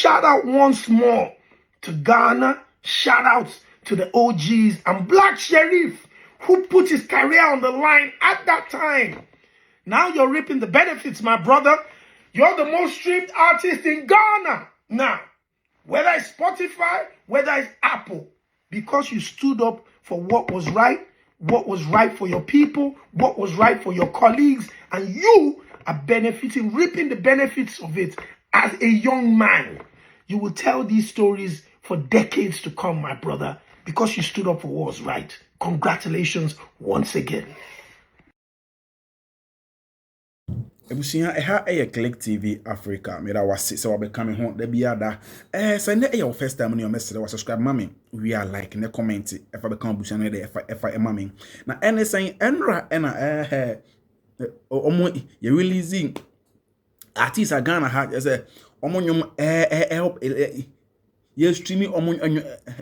shout out once more to Ghana. Shout outs to the OGs and Black Sherif, who put his career on the line at that time. Now you're reaping the benefits, my brother. You're the most streamed artist in Ghana. Now, whether it's Spotify, whether it's Apple, because you stood up for what was right for your people, what was right for your colleagues, and you are benefiting, reaping the benefits of it as a young man. You will tell these stories for decades to come, my brother, because you stood up for what was right. Congratulations once again. Ebusia Click TV Africa. Mera wasi se wabekame hon de biada. Send your first time on your message was subscribe mami. We are like ne comment if I become busia no de if I mami. Na ene saying enra ena omo ye releasing artist Ghana ha say omo nyom help ye streaming omo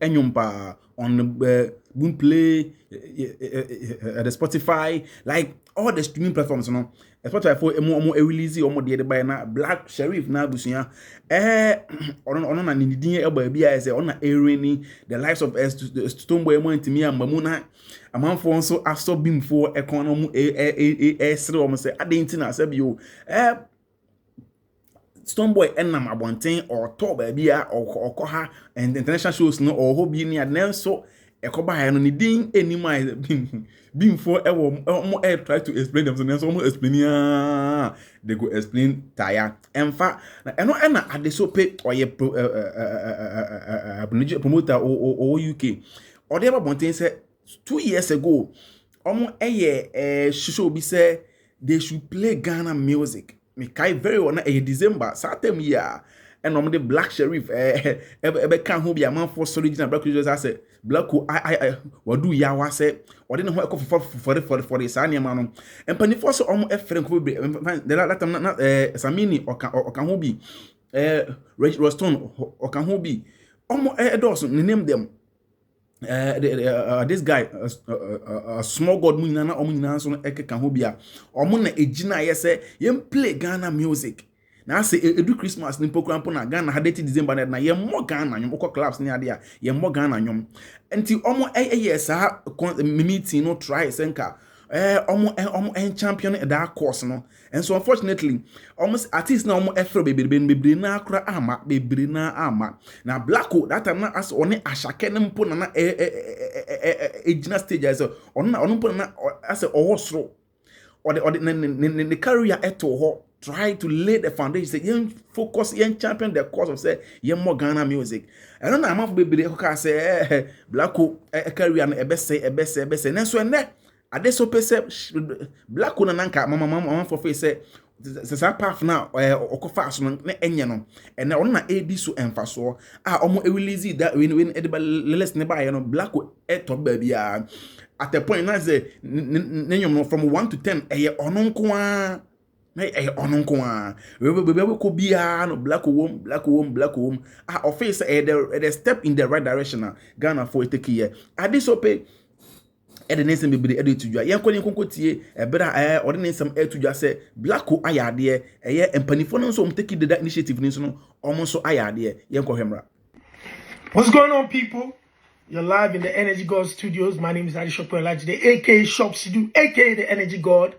enyom pa on the Boomplay, the Spotify, like all the streaming platforms, you know. Spotify for more release or the by na Black Sherif na busunya on na nidin e ba bia say on na airing the lives of stonebwoy mo ntimi amamu na amanfo nso aso bim for economy sere o mo say adenti na sabio stonebwoy enam abonten or to ba bia or ha and international shows no or hobi ni adenso ekoba ha no ni din enima bim for mo try to explain them so mo explain they go explain tire emfa na eno na adesope oye promoter o UK or dey abonten say 2 years ago omo shisho bi say they should play Ghana music. Me kai very well na December Saturday year and the Black Sherif ebe kan ho bi amanfo original Black Sherif say Blacko I wadu ya wa say ode ne ho ekọ for the sanya ma no empanifo so omo efren ko be that time na Samini okan ho bi Roston okan ho bi omo edos ne name them this guy small god munina na omo nyina so ekeka ho bia omo na ejina ye say yem play Ghana music na say edu Christmas ni program na Ghana hadeti December na ye mo Ghana nyom okọ clubs ni ade a ye mo Ghana nyom enti omo sa meeting no try senka omo champion that course no and so unfortunately almost artists na omo efro bebre na akra ama bebre na ama na Blacko that time na as one ashake ne mpo na ejina stage as on mpo na as ohosro or the career eto ho try to lay the foundation say yen focus yen champion the cause of say yen more Ghana music and na am bebre ko say Blacko career na ebese na so ne ade so pese Blacko na nanka mama for face say sa path na okofa so na enye no and on na edi so emfaso omo release that when edible less ne ba no Blacko to ba bia at the point na say nyom from 1 to 10 ononko a ononko a we ko bia no Blacko wom office the step in the right direction Ghana for take here ade so pay the name be be to you. Yan konko tie ebra or the name some to you say Blacko ayade empanifo no so take the initiative ni so no omo so ayade yan ko hemra. What's going on, people? You're live in the Energy God Studios. My name is Adishokwe, aka Shop Sidu, aka the Energy God.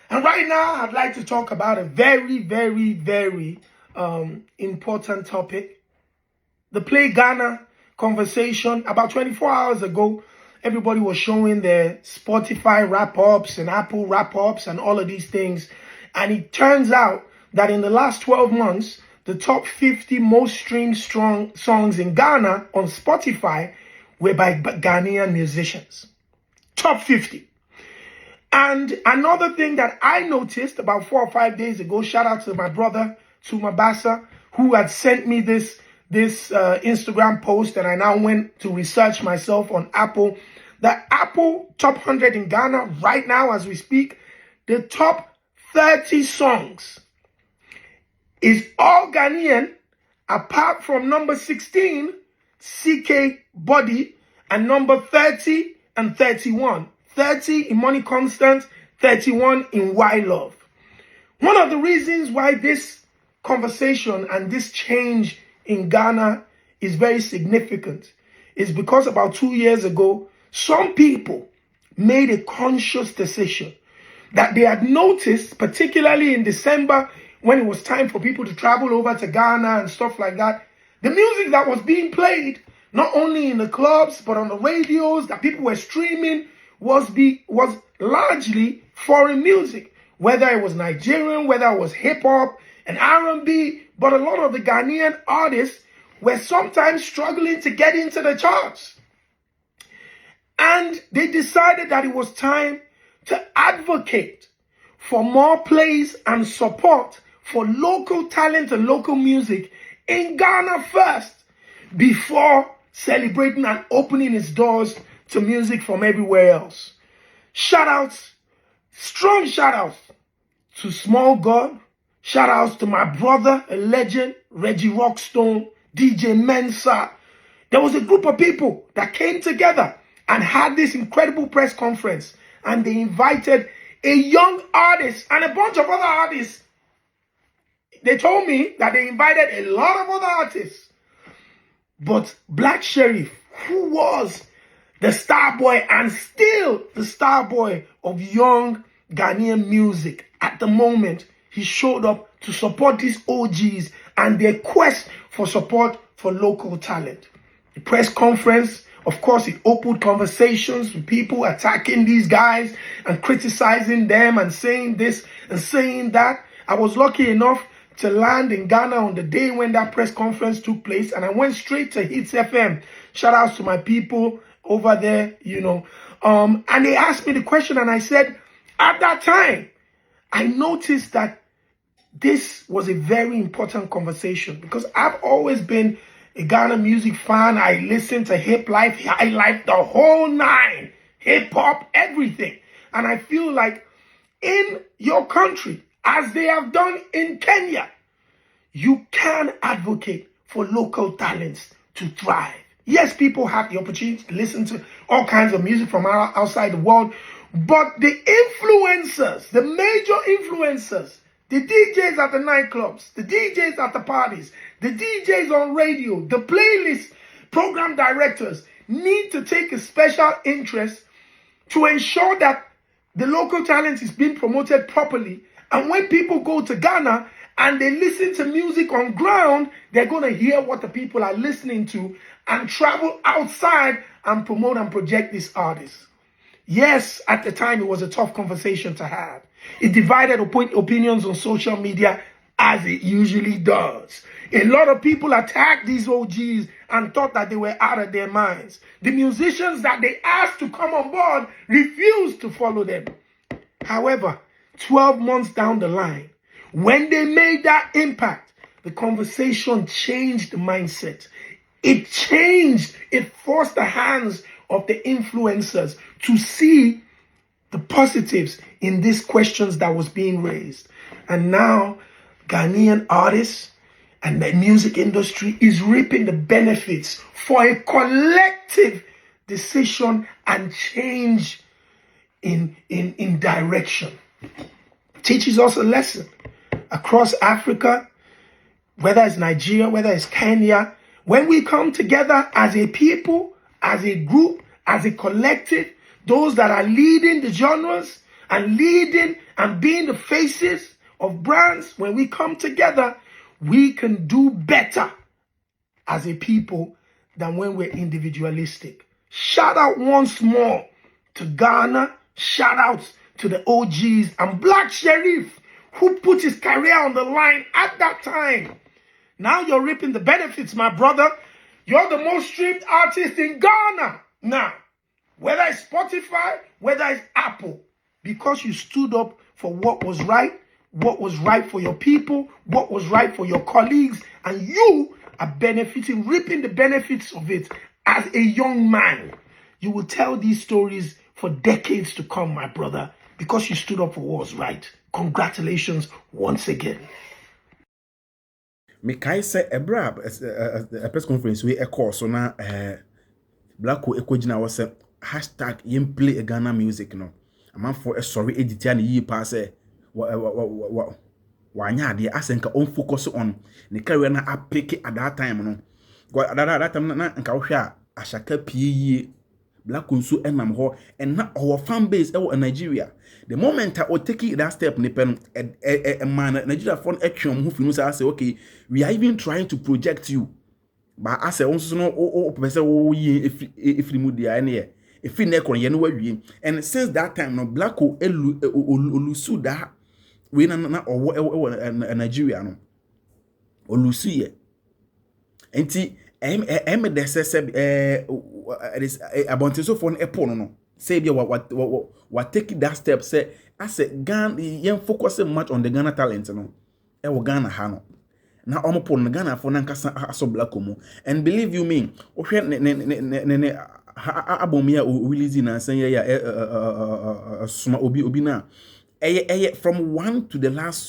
And right now, I'd like to talk about a very, very, very important topic. The Play Ghana conversation. About 24 hours ago, everybody was showing their Spotify wrap-ups and Apple wrap-ups and all of these things. And it turns out that in the last 12 months, the top 50 most streamed songs in Ghana on Spotify were by Ghanaian musicians. Top 50. And another thing that I noticed about 4 or 5 days ago, shout out to my brother, Tumabasa, who had sent me this Instagram post, and I now went to research myself on Apple. The Apple top 100 in Ghana right now as we speak, the top 30 songs is all Ghanaian apart from number 16, CK Body, and number 30 and 31. 30 in Money Constant, 31 in Why Love. One of the reasons why this conversation and this change in Ghana is very significant. It's because about 2 years ago, some people made a conscious decision that they had noticed, particularly in December, when it was time for people to travel over to Ghana and stuff like that, the music that was being played, not only in the clubs, but on the radios that people were streaming, was largely foreign music, whether it was Nigerian, whether it was hip-hop and R&B, but a lot of the Ghanaian artists were sometimes struggling to get into the charts. And they decided that it was time to advocate for more plays and support for local talent and local music in Ghana first, before celebrating and opening its doors to music from everywhere else. Shout-outs, strong shout-outs to Small God. Shout-outs to my brother, a legend, Reggie Rockstone, DJ Mensa. There was a group of people that came together and had this incredible press conference, and they invited a young artist and a bunch of other artists. They told me that they invited a lot of other artists, but Black Sherif, who was the star boy and still the star boy of young Ghanaian music at the moment, he showed up to support these OGs and their quest for support for local talent. The press conference, of course, it opened conversations with people attacking these guys and criticizing them and saying this and saying that. I was lucky enough to land in Ghana on the day when that press conference took place, and I went straight to Hits FM. Shout outs to my people over there, and they asked me the question, and I said, at that time, I noticed that this was a very important conversation because I've always been a Ghana music fan. I listen to hip life, high life, the whole nine, hip hop, everything. And I feel like in your country, as they have done in Kenya, you can advocate for local talents to thrive. Yes, people have the opportunity to listen to all kinds of music from outside the world, but the influencers, the major influencers, the DJs at the nightclubs, the DJs at the parties, the DJs on radio, the playlist program directors need to take a special interest to ensure that the local talent is being promoted properly. And when people go to Ghana and they listen to music on ground, they're going to hear what the people are listening to and travel outside and promote and project these artists. Yes, at the time, it was a tough conversation to have. It divided opinions on social media, as it usually does. A lot of people attacked these OGs and thought that they were out of their minds. The musicians that they asked to come on board refused to follow them. However, 12 months down the line, when they made that impact, the conversation changed the mindset. It changed. It forced the hands of the influencers to see the positives in these questions that was being raised. And now Ghanaian artists and the music industry is reaping the benefits for a collective decision and change in direction. Teaches us a lesson across Africa, whether it's Nigeria, whether it's Kenya. When we come together as a people, as a group, as a collective, those that are leading the genres and leading and being the faces of brands, when we come together, we can do better as a people than when we're individualistic. Shout out once more to Ghana. Shout outs to the OGs and Black Sherif, who put his career on the line at that time. Now you're reaping the benefits, my brother. You're the most streamed artist in Ghana now. Whether it's Spotify, whether it's Apple, because you stood up for what was right for your people, what was right for your colleagues, and you are benefiting, reaping the benefits of it as a young man. You will tell these stories for decades to come, my brother, because you stood up for what was right. Congratulations once again. Mekai say a press conference we course so na Blacko ekogina was hashtag yim play a Ghana music no. A man for a sorry edit and ye pass what wanya ade asenka on focus on ne career na apeke at that time no go at that time na nka wo hwe a Ashaka pie Black nso enam ho and na our fan base in Nigeria. The moment I take that step ne pen man Nigeria phone action who feel say okay, we are even trying to project you. But I say also no person if mu dia na if ne kon ye no wawie. And since that time no Black olusu that we na Nigeria no olusu ye. Enti de say abonteso for no no say be what take that step say I said Ghana yen focus much on the Ghana talent no e wo Ghana ha no na omo pon no Ghana for nankasa aso Black omo and believe you me o hwe ne album ya o release na san ya suma obi na from one to the last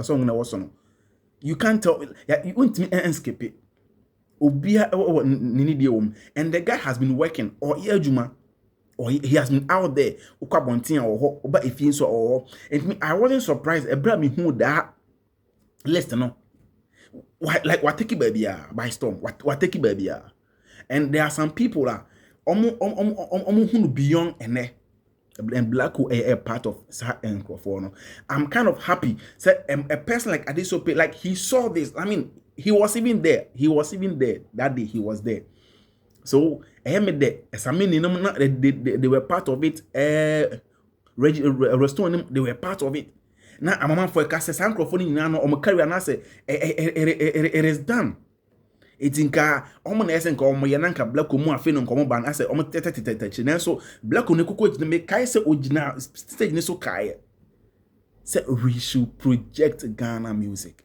song na was no you can't tell you won't skip it. Obia and the guy has been working or Juma or he has been out there but if you so and I wasn't surprised brought me who that list no like what take it baby by storm what take it baby and there are some people that who beyond and Black who a part of no. I'm kind of happy say a person like Adesope like he saw this. I mean he was even there that day. He was there. So they were part of it. Restoring them, they were part of it. Now I'm a for a cast microphone in no carry and I say it is done. It's in car almost as and come yananka Black mu afin come ban I say almost so Black unekuko to make kai say original stage so kai. Say we should project Ghana music.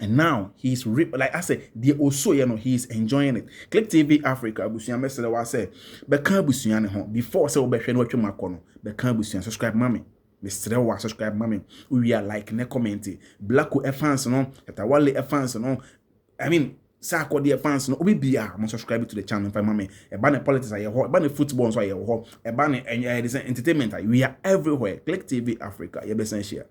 And now he's like I said, the also he's enjoying it. Click TV Africa, Busuan message was say, Beka Busuan home before say obehwe no atwa makono. Beka Busuan subscribe mami. Mr. Wa subscribe mami. We are like ne comment. Black fans no, Wale fans no. I mean, Sarkodie fans no obi bia mo subscribe to the channel for mami. E ba ne politics aye ho, e ba ne football so aye ho, e ba ne entertainment. We are everywhere. Click TV Africa. You be share.